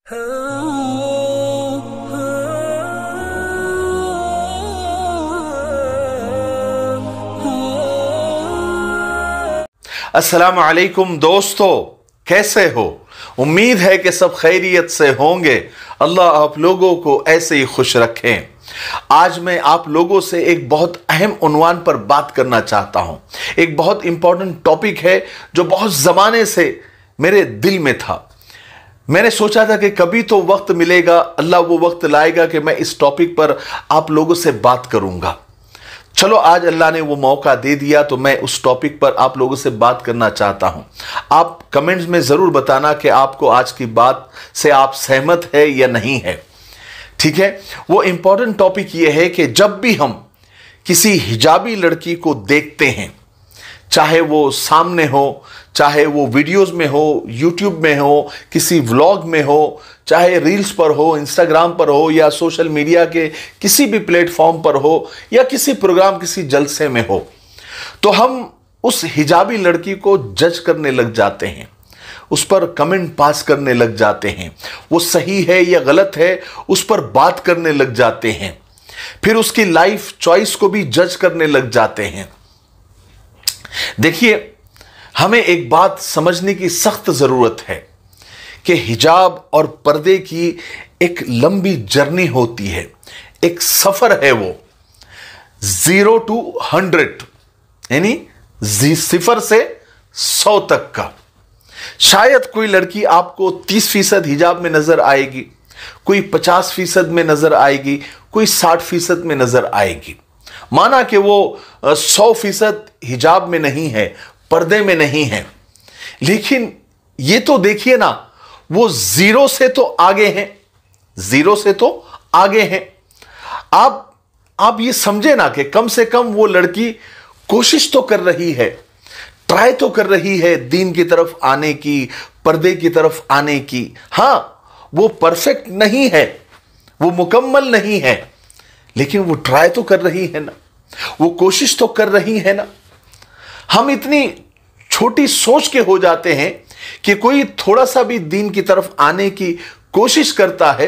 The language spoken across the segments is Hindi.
अस्सलाम वालेकुम दोस्तों, कैसे हो? उम्मीद है कि सब खैरियत से होंगे। अल्लाह आप लोगों को ऐसे ही खुश रखें। आज मैं आप लोगों से एक बहुत अहम उन्वान पर बात करना चाहता हूं। एक बहुत इंपॉर्टेंट टॉपिक है जो बहुत ज़माने से मेरे दिल में था। मैंने सोचा था कि कभी तो वक्त मिलेगा, अल्लाह वो वक्त लाएगा कि मैं इस टॉपिक पर आप लोगों से बात करूंगा। चलो, आज अल्लाह ने वो मौका दे दिया तो मैं उस टॉपिक पर आप लोगों से बात करना चाहता हूं। आप कमेंट्स में ज़रूर बताना कि आपको आज की बात से आप सहमत है या नहीं है। ठीक है, वो इंपॉर्टेंट टॉपिक ये है कि जब भी हम किसी हिजाबी लड़की को देखते हैं, चाहे वो सामने हो, चाहे वो वीडियोस में हो, यूट्यूब में हो, किसी व्लॉग में हो, चाहे रील्स पर हो, इंस्टाग्राम पर हो, या सोशल मीडिया के किसी भी प्लेटफॉर्म पर हो, या किसी प्रोग्राम, किसी जलसे में हो, तो हम उस हिजाबी लड़की को जज करने लग जाते हैं, उस पर कमेंट पास करने लग जाते हैं। वो सही है या गलत है उस पर बात करने लग जाते हैं। फिर उसकी लाइफ चॉइस को भी जज करने लग जाते हैं। देखिए, हमें एक बात समझने की सख्त ज़रूरत है कि हिजाब और पर्दे की एक लंबी जर्नी होती है, एक सफ़र है वो 0 to 100, यानी 0 से 100 तक का। शायद कोई लड़की आपको 30% हिजाब में नज़र आएगी, कोई 50% में नज़र आएगी, कोई 60% में नज़र आएगी। माना कि वो 100% हिजाब में नहीं है, पर्दे में नहीं है, लेकिन ये तो देखिए ना, वो 0 से तो आगे हैं, 0 से तो आगे हैं। आप ये समझे ना कि कम से कम वो लड़की कोशिश तो कर रही है, ट्राई तो कर रही है दीन की तरफ आने की, पर्दे की तरफ आने की। हां, वो परफेक्ट नहीं है, वो मुकम्मल नहीं है, लेकिन वो ट्राई तो कर रही है ना, वो कोशिश तो कर रही है ना। हम इतनी छोटी सोच के हो जाते हैं कि कोई थोड़ा सा भी दीन की तरफ आने की कोशिश करता है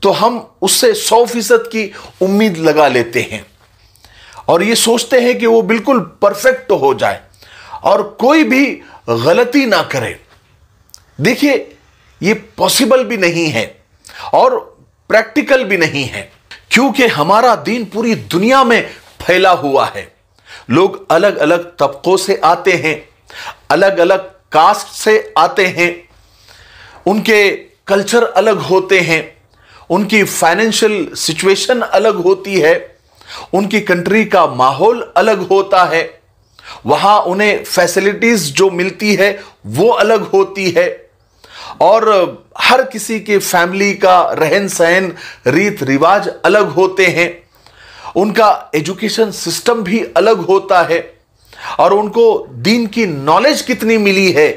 तो हम उससे 100% की उम्मीद लगा लेते हैं और ये सोचते हैं कि वो बिल्कुल परफेक्ट हो जाए और कोई भी गलती ना करे। देखिए, ये पॉसिबल भी नहीं है और प्रैक्टिकल भी नहीं है, क्योंकि हमारा दीन पूरी दुनिया में फैला हुआ है। लोग अलग अलग तबकों से आते हैं, अलग अलग कास्ट से आते हैं, उनके कल्चर अलग होते हैं, उनकी फाइनेंशियल सिचुएशन अलग होती है, उनकी कंट्री का माहौल अलग होता है, वहां उन्हें फैसिलिटीज जो मिलती है वो अलग होती है, और हर किसी के फैमिली का रहन सहन, रीत रिवाज अलग होते हैं, उनका एजुकेशन सिस्टम भी अलग होता है, और उनको दीन की नॉलेज कितनी मिली है,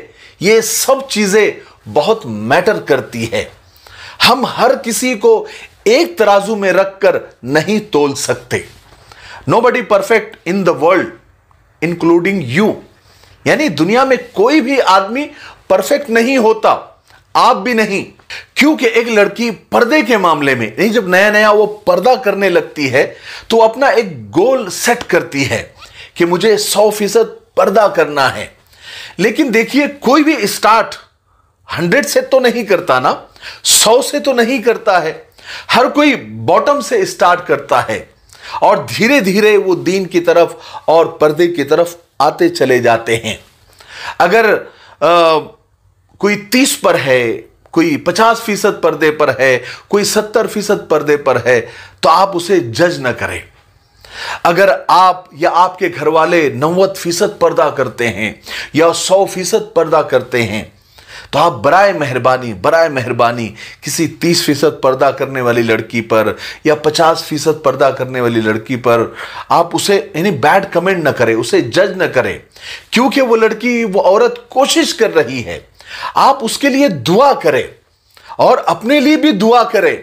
ये सब चीजें बहुत मैटर करती है। हम हर किसी को एक तराजू में रखकर नहीं तोल सकते। Nobody perfect in the world including you, यानी दुनिया में कोई भी आदमी परफेक्ट नहीं होता, आप भी नहीं। क्योंकि एक लड़की पर्दे के मामले में नहीं, जब नया नया वो पर्दा करने लगती है तो अपना एक गोल सेट करती है कि मुझे 100% पर्दा करना है। लेकिन देखिए, कोई भी स्टार्ट 100 से तो नहीं करता ना, 100 से तो नहीं करता है। हर कोई बॉटम से स्टार्ट करता है और धीरे धीरे वो दीन की तरफ और पर्दे की तरफ आते चले जाते हैं। अगर कोई 30 पर है, कोई 50% पर्दे पर है, कोई 70% पर्दे पर है, तो आप उसे जज न करें। अगर आप या आपके घर वाले 90% पर्दा करते हैं या 100% पर्दा करते हैं, तो आप बराए मेहरबानी किसी 30% पर्दा करने वाली लड़की पर या 50% पर्दा करने वाली लड़की पर आप उसे यानी बैड कमेंट न करें, उसे जज न करें, क्योंकि वो लड़की, वो औरत कोशिश कर रही है। आप उसके लिए दुआ करें और अपने लिए भी दुआ करें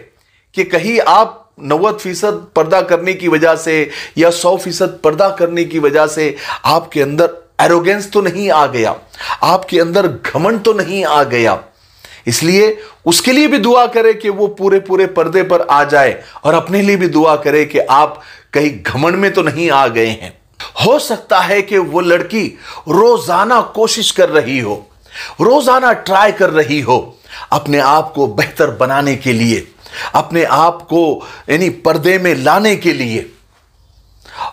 कि कहीं आप 90% पर्दा करने की वजह से या 100% पर्दा करने की वजह से आपके अंदर एरोगेंस तो नहीं आ गया, आपके अंदर घमंड तो नहीं आ गया। इसलिए उसके लिए भी दुआ करें कि वो पूरे पूरे पर्दे पर आ जाए, और अपने लिए भी दुआ करें कि आप कहीं घमंड में तो नहीं आ गए हैं। हो सकता है कि वो लड़की रोजाना कोशिश कर रही हो, रोजाना ट्राई कर रही हो अपने आप को बेहतर बनाने के लिए, अपने आप को यानी पर्दे में लाने के लिए।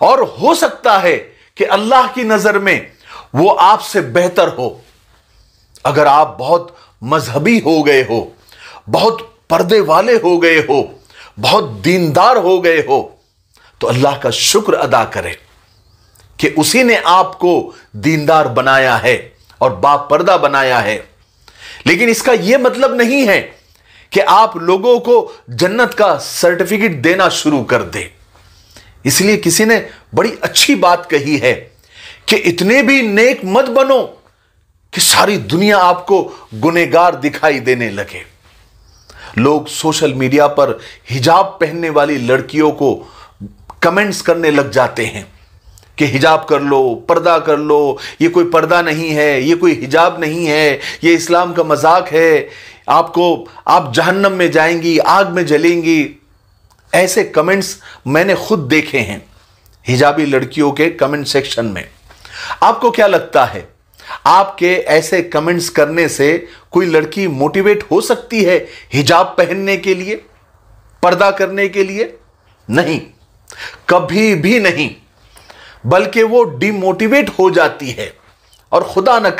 और हो सकता है कि अल्लाह की नजर में वो आपसे बेहतर हो। अगर आप बहुत मजहबी हो गए हो, बहुत पर्दे वाले हो गए हो, बहुत दीनदार हो गए हो, तो अल्लाह का शुक्र अदा करें कि उसी ने आपको दीनदार बनाया है और बापर्दा बनाया है। लेकिन इसका यह मतलब नहीं है कि आप लोगों को जन्नत का सर्टिफिकेट देना शुरू कर दें। इसलिए किसी ने बड़ी अच्छी बात कही है कि इतने भी नेक मत बनो कि सारी दुनिया आपको गुनहगार दिखाई देने लगे। लोग सोशल मीडिया पर हिजाब पहनने वाली लड़कियों को कमेंट्स करने लग जाते हैं कि हिजाब कर लो, पर्दा कर लो, ये कोई पर्दा नहीं है, ये कोई हिजाब नहीं है, ये इस्लाम का मजाक है, आप जहन्नम में जाएंगी, आग में जलेंगी। ऐसे कमेंट्स मैंने खुद देखे हैं हिजाबी लड़कियों के कमेंट सेक्शन में। आपको क्या लगता है, आपके ऐसे कमेंट्स करने से कोई लड़की मोटिवेट हो सकती है हिजाब पहनने के लिए, पर्दा करने के लिए? नहीं, कभी भी नहीं, बल्कि वो डिमोटिवेट हो जाती है। और खुदा न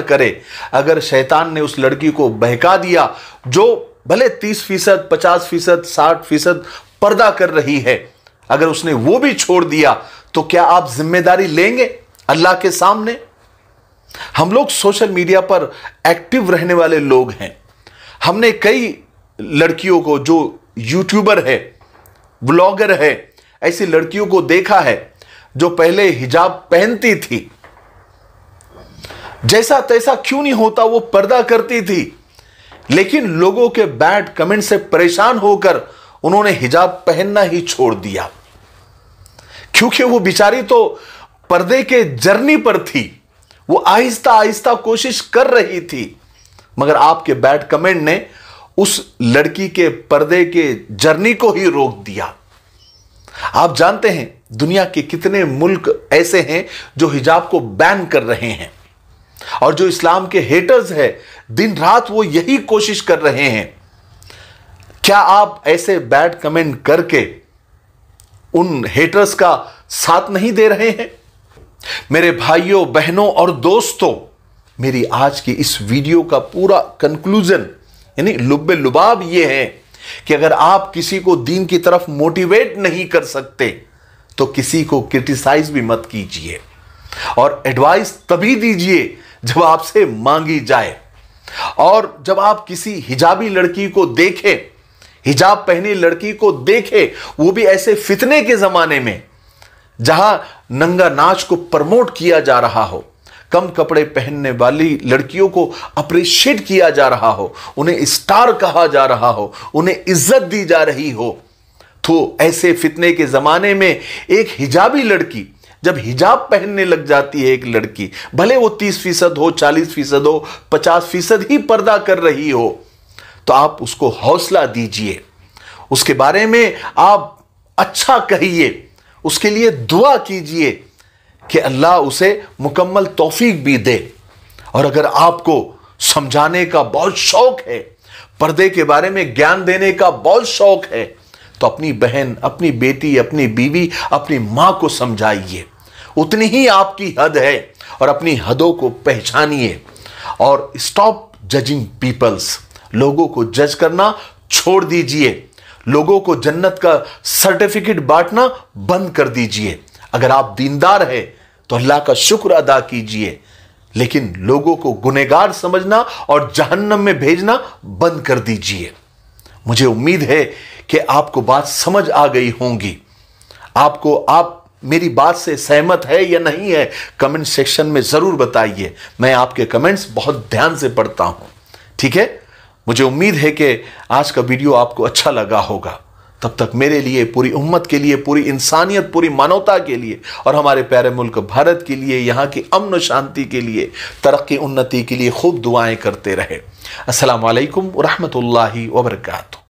करे अगर शैतान ने उस लड़की को बहका दिया जो भले 30%, 50%, 60% पर्दा कर रही है, अगर उसने वो भी छोड़ दिया, तो क्या आप जिम्मेदारी लेंगे अल्लाह के सामने? हम लोग सोशल मीडिया पर एक्टिव रहने वाले लोग हैं। हमने कई लड़कियों को जो यूट्यूबर है, व्लॉगर है, ऐसी लड़कियों को देखा है जो पहले हिजाब पहनती थी, जैसा तैसा क्यों नहीं होता वो पर्दा करती थी, लेकिन लोगों के बैड कमेंट से परेशान होकर उन्होंने हिजाब पहनना ही छोड़ दिया, क्योंकि वो बेचारी तो पर्दे के जर्नी पर थी। वो आहिस्ता आहिस्ता कोशिश कर रही थी, मगर आपके बैड कमेंट ने उस लड़की के पर्दे के जर्नी को ही रोक दिया। आप जानते हैं दुनिया के कितने मुल्क ऐसे हैं जो हिजाब को बैन कर रहे हैं, और जो इस्लाम के हेटर्स हैं दिन रात वो यही कोशिश कर रहे हैं। क्या आप ऐसे बैड कमेंट करके उन हेटर्स का साथ नहीं दे रहे हैं? मेरे भाइयों, बहनों और दोस्तों, मेरी आज की इस वीडियो का पूरा कंक्लूजन यानी लुब्बे लुबाब ये है कि अगर आप किसी को दीन की तरफ मोटिवेट नहीं कर सकते तो किसी को क्रिटिसाइज भी मत कीजिए, और एडवाइस तभी दीजिए जब आपसे मांगी जाए। और जब आप किसी हिजाबी लड़की को देखें, हिजाब पहनी लड़की को देखें, वो भी ऐसे फितने के जमाने में जहां नंगा नाच को प्रमोट किया जा रहा हो, कम कपड़े पहनने वाली लड़कियों को अप्रिशिएट किया जा रहा हो, उन्हें स्टार कहा जा रहा हो, उन्हें इज्जत दी जा रही हो, तो ऐसे फितने के जमाने में एक हिजाबी लड़की जब हिजाब पहनने लग जाती है, एक लड़की भले वो 30% हो, 40% हो, 50% ही पर्दा कर रही हो, तो आप उसको हौसला दीजिए, उसके बारे में आप अच्छा कहिए, उसके लिए दुआ कीजिए कि अल्लाह उसे मुकम्मल तौफीक भी दे। और अगर आपको समझाने का बहुत शौक है, पर्दे के बारे में ज्ञान देने का बहुत शौक है, तो अपनी बहन, अपनी बेटी, अपनी बीवी, अपनी मां को समझाइए। उतनी ही आपकी हद है, और अपनी हदों को पहचानिए। और स्टॉप जजिंग पीपल्स, लोगों को जज करना छोड़ दीजिए, लोगों को जन्नत का सर्टिफिकेट बांटना बंद कर दीजिए। अगर आप दीनदार हैं तो अल्लाह का शुक्र अदा कीजिए, लेकिन लोगों को गुनहगार समझना और जहन्नम में भेजना बंद कर दीजिए। मुझे उम्मीद है कि आपको बात समझ आ गई होंगी। आप मेरी बात से सहमत है या नहीं है, कमेंट सेक्शन में जरूर बताइए। मैं आपके कमेंट्स बहुत ध्यान से पढ़ता हूं। ठीक है, मुझे उम्मीद है कि आज का वीडियो आपको अच्छा लगा होगा। तब तक मेरे लिए, पूरी उम्मत के लिए, पूरी इंसानियत, पूरी मानवता के लिए और हमारे प्यारे मुल्क भारत के लिए, यहाँ की अमन शांति के लिए, तरक्की उन्नति के लिए खूब दुआएं करते रहे। अस्सलामु अलैकुम व रहमतुल्लाहि व बरकातुहू।